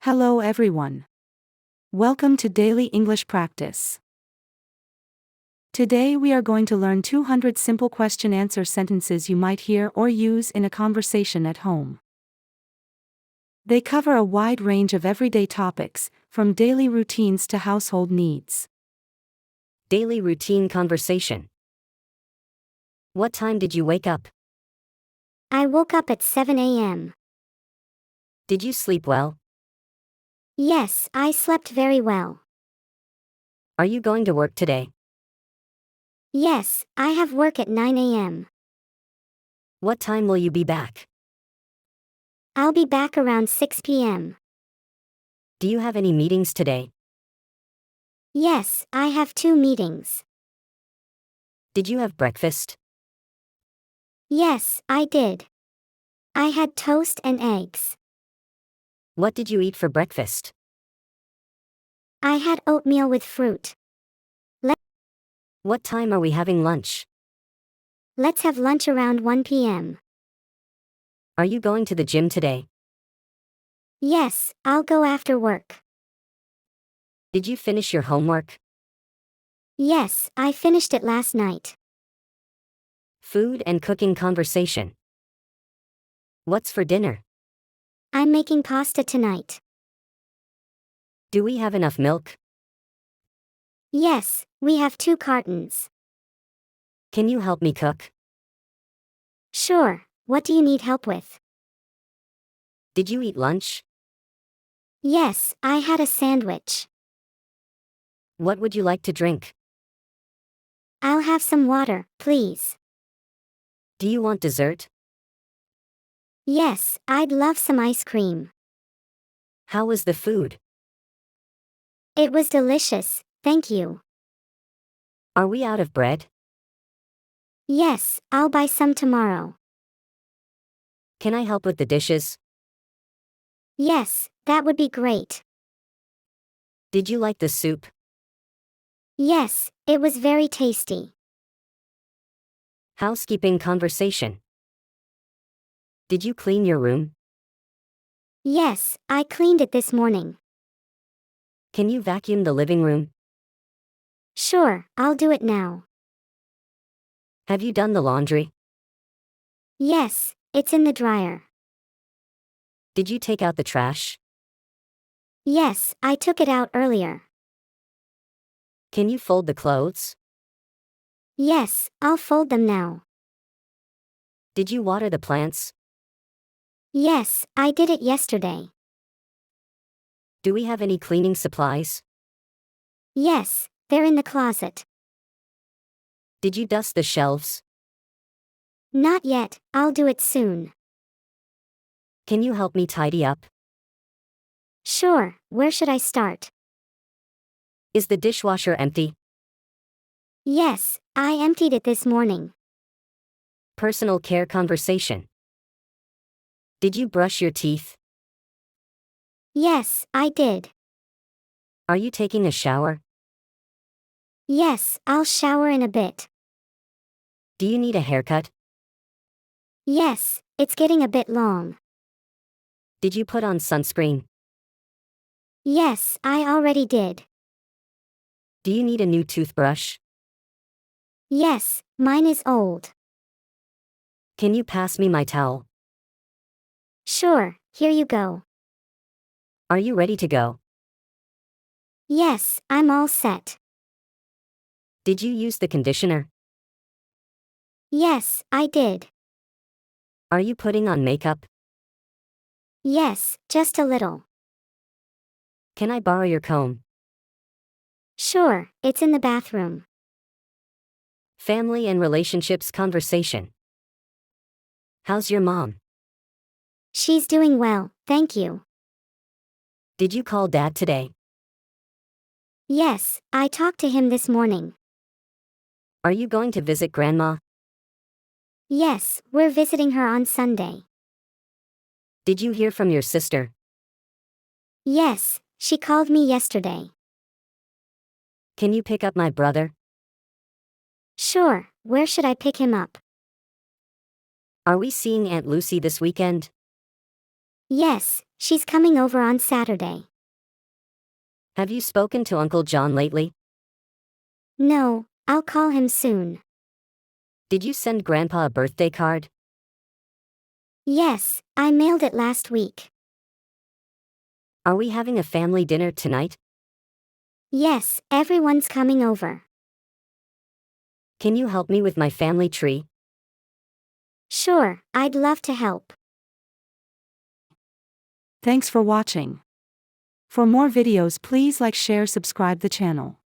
Hello everyone. Welcome to Daily English Practice. Today we are going to learn 200 simple question-answer sentences you might hear or use in a conversation at home. They cover a wide range of everyday topics, from daily routines to household needs. Daily routine conversation. What time did you wake up? I woke up at 7 a.m. Did you sleep well? Yes, I slept very well. Are you going to work today? Yes, I have work at 9 a.m. What time will you be back? I'll be back around 6 p.m. Do you have any meetings today? Yes, I have 2 meetings. Did you have breakfast? Yes, I did. I had toast and eggs. What did you eat for breakfast? I had oatmeal with fruit. What time are we having lunch? Let's have lunch around 1 p.m. Are you going to the gym today? Yes, I'll go after work. Did you finish your homework? Yes, I finished it last night. Food and cooking conversation. What's for dinner? I'm making pasta tonight. Do we have enough milk? Yes, we have 2 cartons. Can you help me cook? Sure, what do you need help with? Did you eat lunch? Yes, I had a sandwich. What would you like to drink? I'll have some water, please. Do you want dessert? Yes, I'd love some ice cream. How was the food? It was delicious, thank you. Are we out of bread? Yes, I'll buy some tomorrow. Can I help with the dishes? Yes, that would be great. Did you like the soup? Yes, it was very tasty. Housekeeping conversation. Did you clean your room? Yes, I cleaned it this morning. Can you vacuum the living room? Sure, I'll do it now. Have you done the laundry? Yes, it's in the dryer. Did you take out the trash? Yes, I took it out earlier. Can you fold the clothes? Yes, I'll fold them now. Did you water the plants? Yes, I did it yesterday. Do we have any cleaning supplies? Yes, they're in the closet. Did you dust the shelves? Not yet, I'll do it soon. Can you help me tidy up? Sure, where should I start? Is the dishwasher empty? Yes, I emptied it this morning. Personal care conversation. Did you brush your teeth? Yes, I did. Are you taking a shower? Yes, I'll shower in a bit. Do you need a haircut? Yes, it's getting a bit long. Did you put on sunscreen? Yes, I already did. Do you need a new toothbrush? Yes, mine is old. Can you pass me my towel? Sure, here you go. Are you ready to go? Yes, I'm all set. Did you use the conditioner? Yes, I did. Are you putting on makeup? Yes, just a little. Can I borrow your comb? Sure, it's in the bathroom. Family and relationships conversation. How's your mom? She's doing well, thank you. Did you call Dad today? Yes, I talked to him this morning. Are you going to visit Grandma? Yes, we're visiting her on Sunday. Did you hear from your sister? Yes, she called me yesterday. Can you pick up my brother? Sure, where should I pick him up? Are we seeing Aunt Lucy this weekend? Yes, she's coming over on Saturday. Have you spoken to Uncle John lately? No, I'll call him soon. Did you send Grandpa a birthday card? Yes, I mailed it last week. Are we having a family dinner tonight? Yes, everyone's coming over. Can you help me with my family tree? Sure, I'd love to help. Thanks for watching. For more videos, please like, share, subscribe the channel.